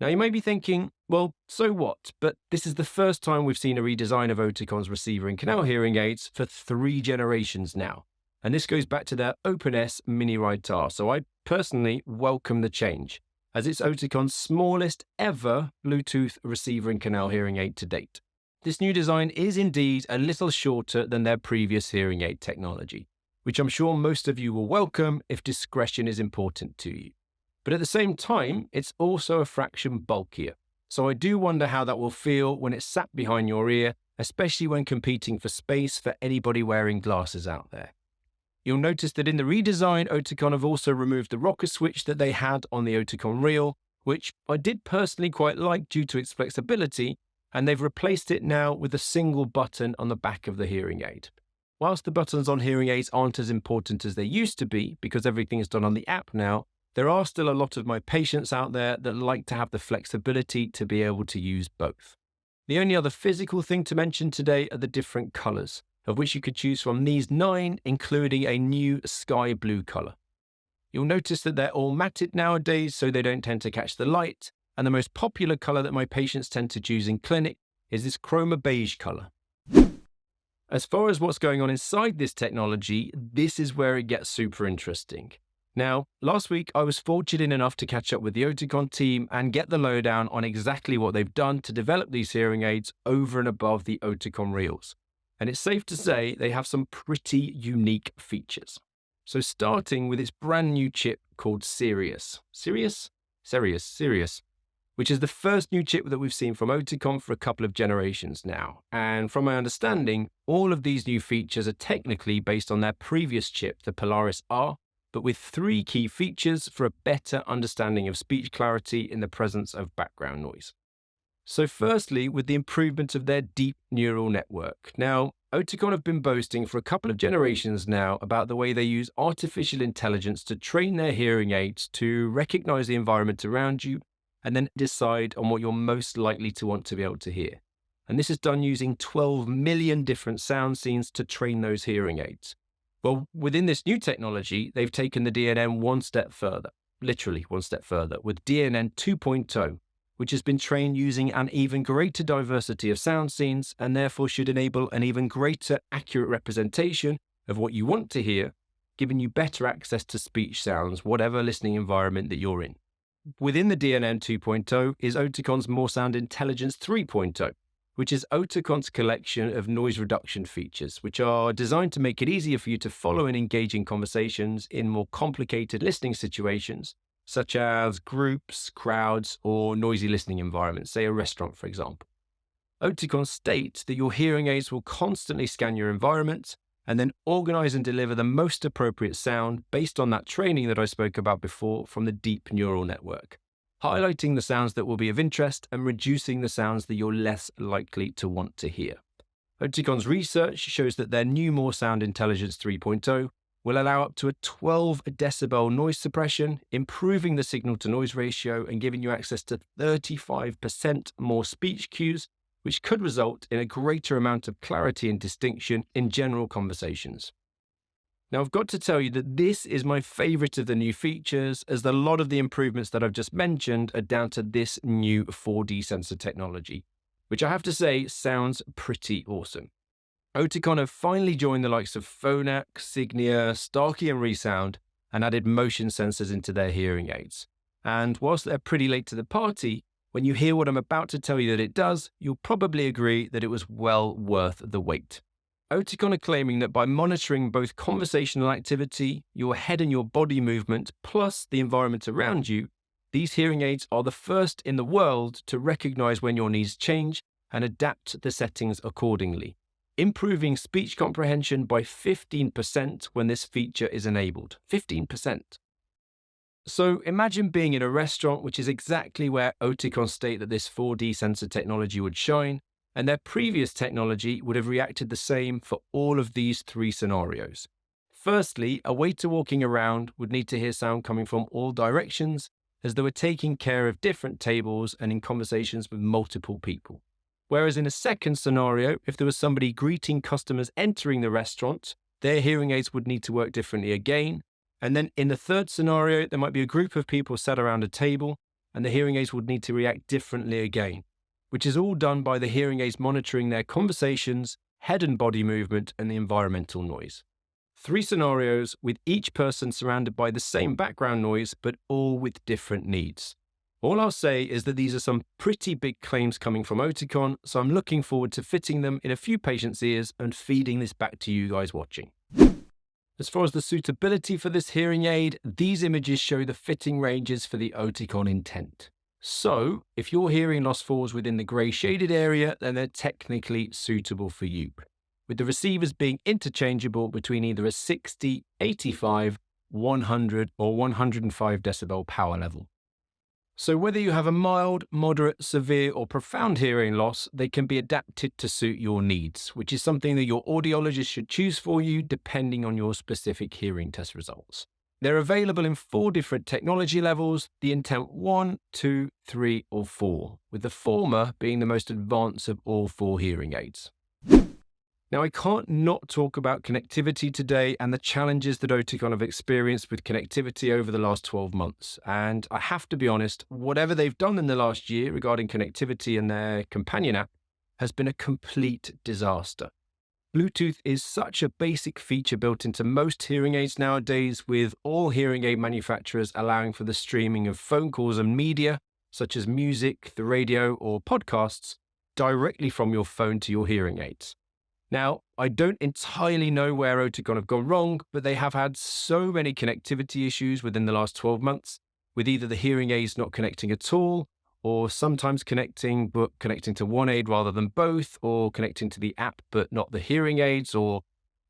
S3: Now, you may be thinking, well, so what? But this is the first time we've seen a redesign of Oticon's receiver and canal hearing aids for 3 generations now. And this goes back to their OpenS Mini Ride Tar. So I personally welcome the change, as it's Oticon's smallest ever Bluetooth receiver and canal hearing aid to date. This new design is indeed a little shorter than their previous hearing aid technology, which I'm sure most of you will welcome if discretion is important to you. But at the same time, it's also a fraction bulkier. So I do wonder how that will feel when it's sat behind your ear, especially when competing for space for anybody wearing glasses out there. You'll notice that in the redesign, Oticon have also removed the rocker switch that they had on the Oticon Real, which I did personally quite like due to its flexibility, and they've replaced it now with a single button on the back of the hearing aid. Whilst the buttons on hearing aids aren't as important as they used to be because everything is done on the app now, there are still a lot of my patients out there that like to have the flexibility to be able to use both. The only other physical thing to mention today are the different colours, of which you could choose from these 9, including a new sky blue colour. You'll notice that they're all matted nowadays, so they don't tend to catch the light, and the most popular colour that my patients tend to choose in clinic is this chroma beige colour. As far as what's going on inside this technology, this is where it gets super interesting. Now, last week I was fortunate enough to catch up with the Oticon team and get the lowdown on exactly what they've done to develop these hearing aids over and above the Oticon Reals. And it's safe to say they have some pretty unique features. So starting with its brand new chip called Sirius, which is the first new chip that we've seen from Oticon for a couple of generations now. And from my understanding, all of these new features are technically based on their previous chip, the Polaris R, but with 3 key features for a better understanding of speech clarity in the presence of background noise. So firstly, with the improvement of their deep neural network. Now, Oticon have been boasting for a couple of generations now about the way they use artificial intelligence to train their hearing aids to recognize the environment around you and then decide on what you're most likely to want to be able to hear. And this is done using 12 million different sound scenes to train those hearing aids. Well, within this new technology, they've taken the DNN one step further, literally one step further, with DNN 2.0, which has been trained using an even greater diversity of sound scenes and therefore should enable an even greater accurate representation of what you want to hear, giving you better access to speech sounds, whatever listening environment that you're in. Within the DNN 2.0 is Oticon's More Sound Intelligence 3.0, which is Oticon's collection of noise reduction features, which are designed to make it easier for you to follow and engage in conversations in more complicated listening situations, such as groups, crowds, or noisy listening environments, say a restaurant, for example. Oticon states that your hearing aids will constantly scan your environment and then organize and deliver the most appropriate sound based on that training that I spoke about before from the deep neural network, highlighting the sounds that will be of interest and reducing the sounds that you're less likely to want to hear. Oticon's research shows that their new More Sound Intelligence 3.0 will allow up to a 12 decibel noise suppression, improving the signal-to-noise ratio and giving you access to 35% more speech cues, which could result in a greater amount of clarity and distinction in general conversations. Now, I've got to tell you that this is my favorite of the new features, as a lot of the improvements that I've just mentioned are down to this new 4D sensor technology, which I have to say sounds pretty awesome. Oticon have finally joined the likes of Phonak, Signia, Starkey and ReSound and added motion sensors into their hearing aids. And whilst they're pretty late to the party, when you hear what I'm about to tell you that it does, you'll probably agree that it was well worth the wait. Oticon are claiming that by monitoring both conversational activity, your head and your body movement, plus the environment around you, these hearing aids are the first in the world to recognize when your needs change and adapt the settings accordingly, improving speech comprehension by 15% when this feature is enabled. 15%. So imagine being in a restaurant, which is exactly where Oticon state that this 4D sensor technology would shine, and their previous technology would have reacted the same for all of these 3 scenarios. Firstly, a waiter walking around would need to hear sound coming from all directions, as they were taking care of different tables and in conversations with multiple people. Whereas in a second scenario, if there was somebody greeting customers entering the restaurant, their hearing aids would need to work differently again. And then in the third scenario, there might be a group of people sat around a table, and the hearing aids would need to react differently again, which is all done by the hearing aids monitoring their conversations, head and body movement, and the environmental noise. 3 scenarios with each person surrounded by the same background noise, but all with different needs. All I'll say is that these are some pretty big claims coming from Oticon, so I'm looking forward to fitting them in a few patients' ears and feeding this back to you guys watching. As far as the suitability for this hearing aid, these images show the fitting ranges for the Oticon Intent. So, if your hearing loss falls within the grey shaded area, then they're technically suitable for you, with the receivers being interchangeable between either a 60, 85, 100 or 105 decibel power level. So whether you have a mild, moderate, severe or profound hearing loss, they can be adapted to suit your needs, which is something that your audiologist should choose for you depending on your specific hearing test results. They're available in 4 different technology levels, the Intent 1, 2, 3 or 4, with the former being the most advanced of all 4 hearing aids. Now, I can't not talk about connectivity today and the challenges that Oticon have experienced with connectivity over the last 12 months. And I have to be honest, whatever they've done in the last year regarding connectivity and their companion app has been a complete disaster. Bluetooth is such a basic feature built into most hearing aids nowadays, with all hearing aid manufacturers allowing for the streaming of phone calls and media, such as music, the radio, or podcasts, directly from your phone to your hearing aids. Now, I don't entirely know where Oticon have gone wrong, but they have had so many connectivity issues within the last 12 months, with either the hearing aids not connecting at all, or sometimes connecting, but connecting to one aid rather than both, or connecting to the app but not the hearing aids, or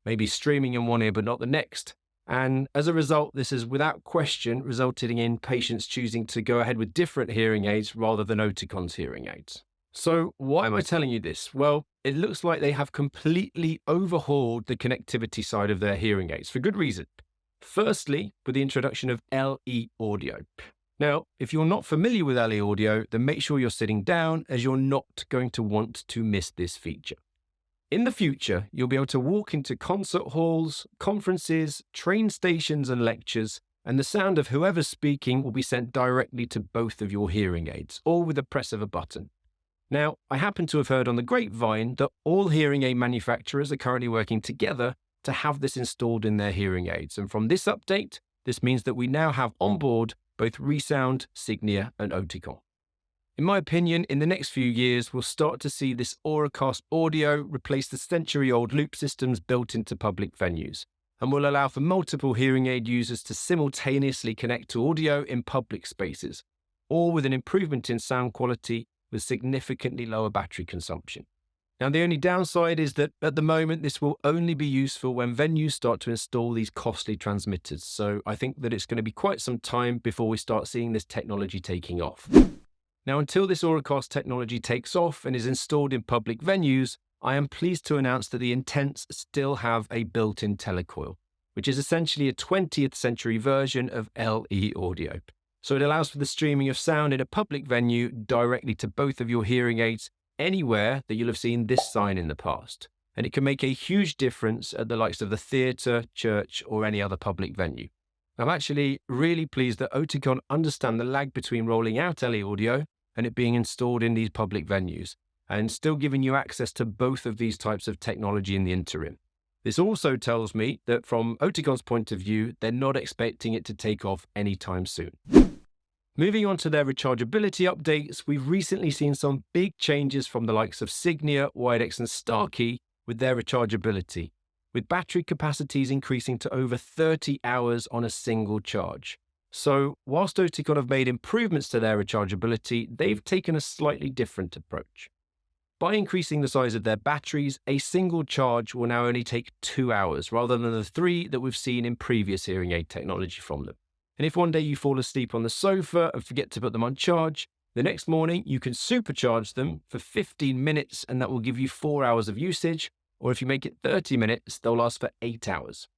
S3: maybe streaming in one ear but not the next. And as a result, this has without question resulted in patients choosing to go ahead with different hearing aids rather than Oticon's hearing aids. So why am I telling you this? Well, it looks like they have completely overhauled the connectivity side of their hearing aids for good reason. Firstly, with the introduction of LE audio. Now, if you're not familiar with LE audio, then make sure you're sitting down, as you're not going to want to miss this feature. In the future, you'll be able to walk into concert halls, conferences, train stations and lectures, and the sound of whoever's speaking will be sent directly to both of your hearing aids, all with the press of a button. Now, I happen to have heard on the grapevine that all hearing aid manufacturers are currently working together to have this installed in their hearing aids. And from this update, this means that we now have on board both ReSound, Signia, and Oticon. In my opinion, in the next few years, we'll start to see this Auracast audio replace the century-old loop systems built into public venues, and will allow for multiple hearing aid users to simultaneously connect to audio in public spaces, all with an improvement in sound quality with significantly lower battery consumption. Now, the only downside is that at the moment, this will only be useful when venues start to install these costly transmitters. So I think that it's going to be quite some time before we start seeing this technology taking off. Now, until this Auracast technology takes off and is installed in public venues, I am pleased to announce that the Intents still have a built-in telecoil, which is essentially a 20th century version of LE audio. So it allows for the streaming of sound in a public venue directly to both of your hearing aids anywhere that you'll have seen this sign in the past. And it can make a huge difference at the likes of the theatre, church, or any other public venue. I'm actually really pleased that Oticon understand the lag between rolling out LE audio and it being installed in these public venues, and still giving you access to both of these types of technology in the interim. This also tells me that from Oticon's point of view, they're not expecting it to take off anytime soon. Moving on to their rechargeability updates, we've recently seen some big changes from the likes of Signia, Widex and Starkey with their rechargeability, with battery capacities increasing to over 30 hours on a single charge. So, whilst Oticon have made improvements to their rechargeability, they've taken a slightly different approach. By increasing the size of their batteries, a single charge will now only take 2 hours, rather than the 3 that we've seen in previous hearing aid technology from them. And if one day you fall asleep on the sofa and forget to put them on charge, the next morning you can supercharge them for 15 minutes and that will give you 4 hours of usage, or if you make it 30 minutes, they'll last for 8 hours.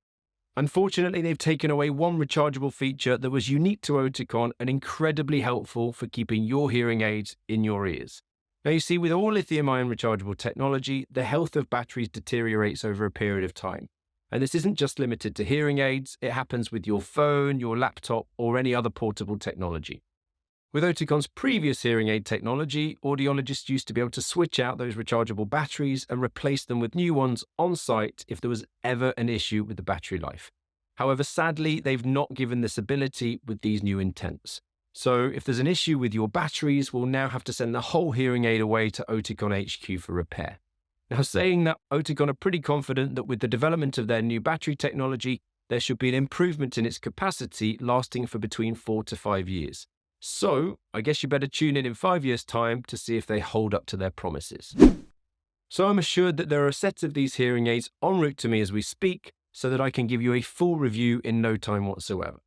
S3: Unfortunately, they've taken away one rechargeable feature that was unique to Oticon and incredibly helpful for keeping your hearing aids in your ears. Now you see, with all lithium-ion rechargeable technology, the health of batteries deteriorates over a period of time. And this isn't just limited to hearing aids, it happens with your phone, your laptop, or any other portable technology. With Oticon's previous hearing aid technology, audiologists used to be able to switch out those rechargeable batteries and replace them with new ones on site if there was ever an issue with the battery life. However, sadly, they've not given this ability with these new intents. So if there's an issue with your batteries, we'll now have to send the whole hearing aid away to Oticon HQ for repair. Now, saying that, Oticon are pretty confident that with the development of their new battery technology, there should be an improvement in its capacity lasting for between 4 to 5 years. So, I guess you better tune in 5 years' time to see if they hold up to their promises. So I'm assured that there are a set of these hearing aids en route to me as we speak, so that I can give you a full review in no time whatsoever.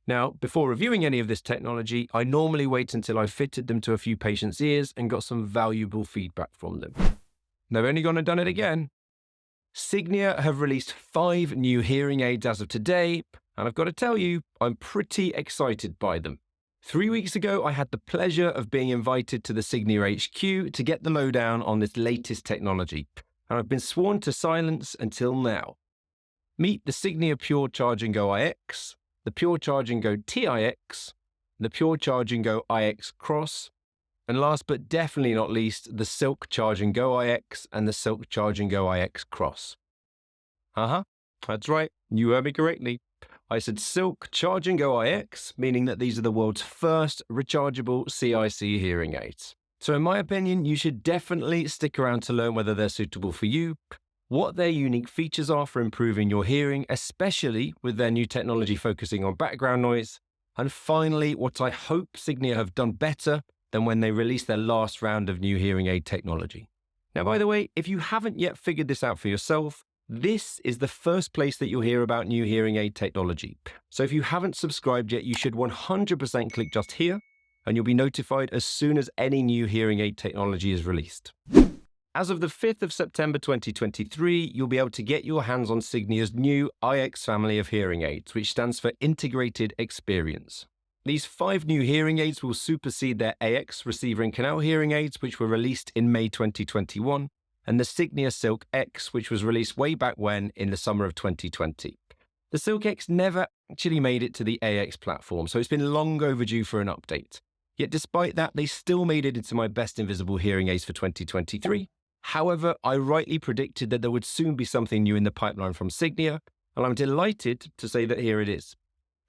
S3: Now, before reviewing any of this technology, I normally wait until I've fitted them to a few patients' ears and got some valuable feedback from them. They've only gone and done it again. Signia have released 5 new hearing aids as of today, and I've got to tell you, I'm pretty excited by them. 3 weeks ago, I had the pleasure of being invited to the Signia HQ to get the lowdown on this latest technology, and I've been sworn to silence until now. Meet the Signia Pure Charge&Go iX, the Pure Charge&Go TIX, the Pure Charge&Go iX Cross, and last but definitely not least, the Silk Charge&Go iX and the Silk Charge&Go iX Cross. That's right, you heard me correctly. I said Silk Charge&Go iX, meaning that these are the world's first rechargeable CIC hearing aids. So in my opinion, you should definitely stick around to learn whether they're suitable for you, what their unique features are for improving your hearing, especially with their new technology focusing on background noise, and finally, what I hope Signia have done better than when they released their last round of new hearing aid technology. Now, by the way, if you haven't yet figured this out for yourself, this is the first place that you'll hear about new hearing aid technology. So if you haven't subscribed yet, you should 100% click just here, and you'll be notified as soon as any new hearing aid technology is released. As of the 5th of September 2023, you'll be able to get your hands on Signia's new iX family of hearing aids, which stands for Integrated Experience. These 5 new hearing aids will supersede their AX receiver and canal hearing aids, which were released in May 2021, and the Signia Silk X, which was released way back when in the summer of 2020. The Silk X never actually made it to the AX platform, so it's been long overdue for an update. Yet despite that, they still made it into my best invisible hearing aids for 2023. However, I rightly predicted that there would soon be something new in the pipeline from Signia, and I'm delighted to say that here it is.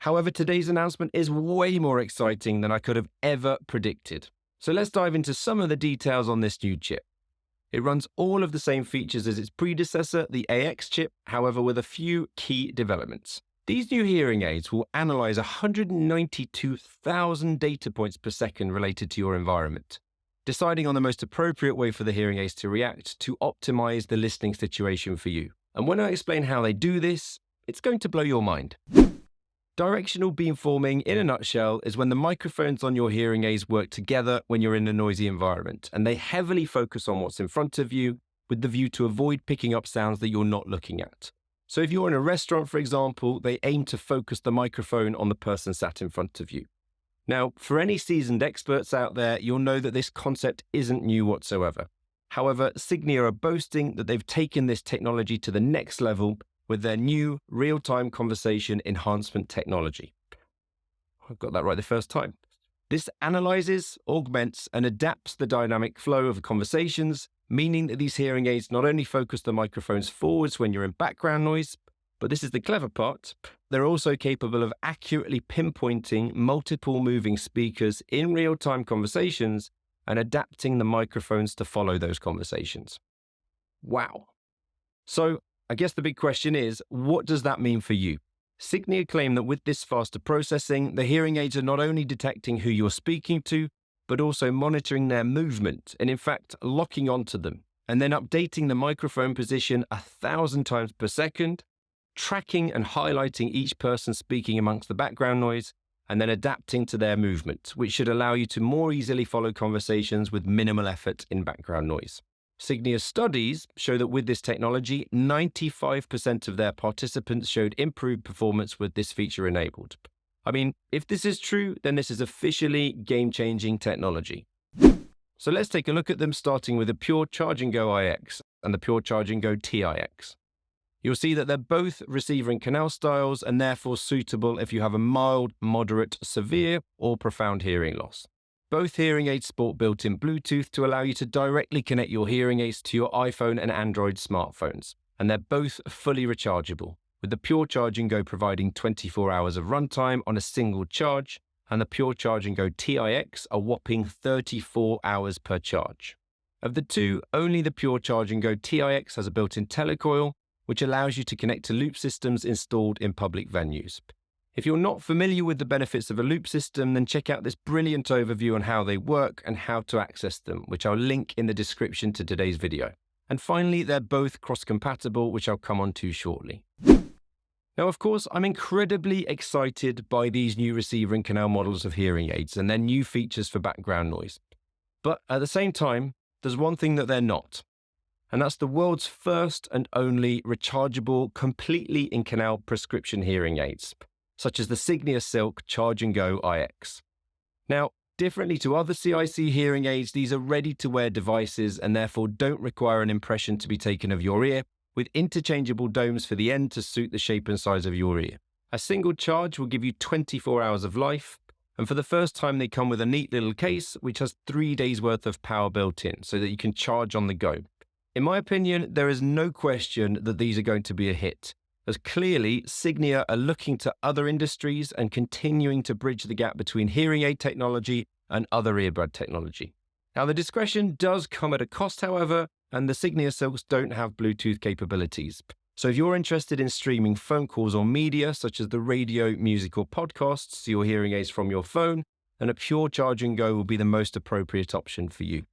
S3: However, today's announcement is way more exciting than I could have ever predicted. So let's dive into some of the details on this new chip. It runs all of the same features as its predecessor, the AX chip, however with a few key developments. These new hearing aids will analyze 192,000 data points per second related to your environment, deciding on the most appropriate way for the hearing aids to react to optimize the listening situation for you. And when I explain how they do this, it's going to blow your mind. Directional beamforming, in a nutshell, is when the microphones on your hearing aids work together when you're in a noisy environment, and they heavily focus on what's in front of you with the view to avoid picking up sounds that you're not looking at. So if you're in a restaurant, for example, they aim to focus the microphone on the person sat in front of you. Now, for any seasoned experts out there, you'll know that this concept isn't new whatsoever. However, Signia are boasting that they've taken this technology to the next level with their new real-time conversation enhancement technology. I've got that right the first time. This analyzes, augments, and adapts the dynamic flow of conversations, meaning that these hearing aids not only focus the microphones forwards when you're in background noise, but this is the clever part, they're also capable of accurately pinpointing multiple moving speakers in real-time conversations and adapting the microphones to follow those conversations. Wow. So, I guess the big question is, what does that mean for you? Signia claim that with this faster processing, the hearing aids are not only detecting who you're speaking to, but also monitoring their movement and in fact locking onto them, and then updating the microphone position 1,000 times per second, tracking and highlighting each person speaking amongst the background noise, and then adapting to their movement, which should allow you to more easily follow conversations with minimal effort in background noise. Signia's studies show that with this technology, 95% of their participants showed improved performance with this feature enabled. I mean, if this is true, then this is officially game-changing technology. So let's take a look at them, starting with the Pure Charge&Go iX and the Pure Charge&Go TIX. You'll see that they're both receiver and canal styles and therefore suitable if you have a mild, moderate, severe, or profound hearing loss. Both hearing aids sport built-in Bluetooth to allow you to directly connect your hearing aids to your iPhone and Android smartphones, and they're both fully rechargeable, with the Pure Charge&Go providing 24 hours of runtime on a single charge, and the Pure Charge&Go TIX a whopping 34 hours per charge. Of the two, only the Pure Charge&Go TIX has a built-in telecoil, which allows you to connect to loop systems installed in public venues. If you're not familiar with the benefits of a loop system, then check out this brilliant overview on how they work and how to access them, which I'll link in the description to today's video. And finally, they're both cross-compatible, which I'll come on to shortly. Now, of course, I'm incredibly excited by these new receiver and canal models of hearing aids and their new features for background noise. But at the same time, there's one thing that they're not, and that's the world's first and only rechargeable, completely in-canal prescription hearing aids, such as the Signia Silk Charge&Go iX. Now, differently to other CIC hearing aids, these are ready-to-wear devices and therefore don't require an impression to be taken of your ear, with interchangeable domes for the end to suit the shape and size of your ear. A single charge will give you 24 hours of life, and for the first time they come with a neat little case which has 3 days worth of power built in so that you can charge on the go. In my opinion, there is no question that these are going to be a hit, as clearly Signia are looking to other industries and continuing to bridge the gap between hearing aid technology and other earbud technology. Now, the discretion does come at a cost, however, and the Signia Silks don't have Bluetooth capabilities. So if you're interested in streaming phone calls or media, such as the radio, music, or podcasts to your hearing aids from your phone, then a Pure Charge&Go will be the most appropriate option for you.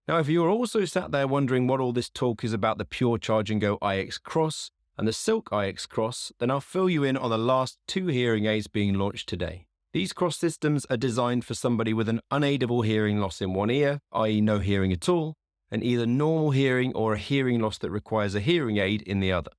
S3: Now, if you're also sat there wondering what all this talk is about the Pure Charge&Go iX Cross and the Silk iX Cross, then I'll fill you in on the last 2 hearing aids being launched today. These cross systems are designed for somebody with an unaidable hearing loss in one ear, i.e. no hearing at all, and either normal hearing or a hearing loss that requires a hearing aid in the other.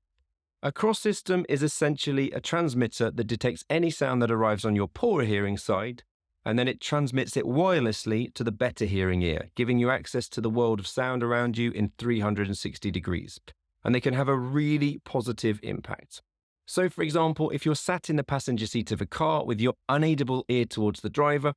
S3: A cross system is essentially a transmitter that detects any sound that arrives on your poorer hearing side, and then it transmits it wirelessly to the better hearing ear, giving you access to the world of sound around you in 360 degrees. And they can have a really positive impact. So, for example, if you're sat in the passenger seat of a car with your unaidable ear towards the driver,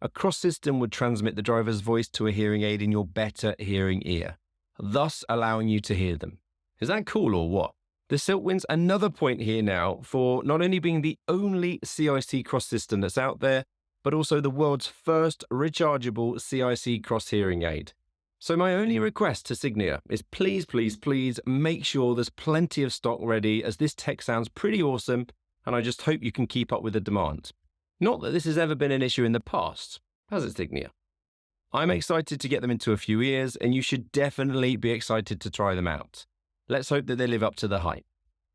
S3: a cross system would transmit the driver's voice to a hearing aid in your better hearing ear, thus allowing you to hear them. Is that cool or what? The Silk wins another point here now for not only being the only CIC cross system that's out there, but also the world's first rechargeable CIC cross hearing aid. So my only request to Signia is please, please, please make sure there's plenty of stock ready, as this tech sounds pretty awesome, and I just hope you can keep up with the demand. Not that this has ever been an issue in the past, has it, Signia? I'm excited to get them into a few ears, and you should definitely be excited to try them out. Let's hope that they live up to the hype.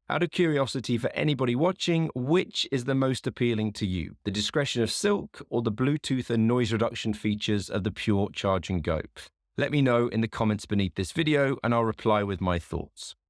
S3: Out of curiosity for anybody watching, which is the most appealing to you, the discretion of Silk or the Bluetooth and noise reduction features of the Pure Charge&Go? Let me know in the comments beneath this video and I'll reply with my thoughts.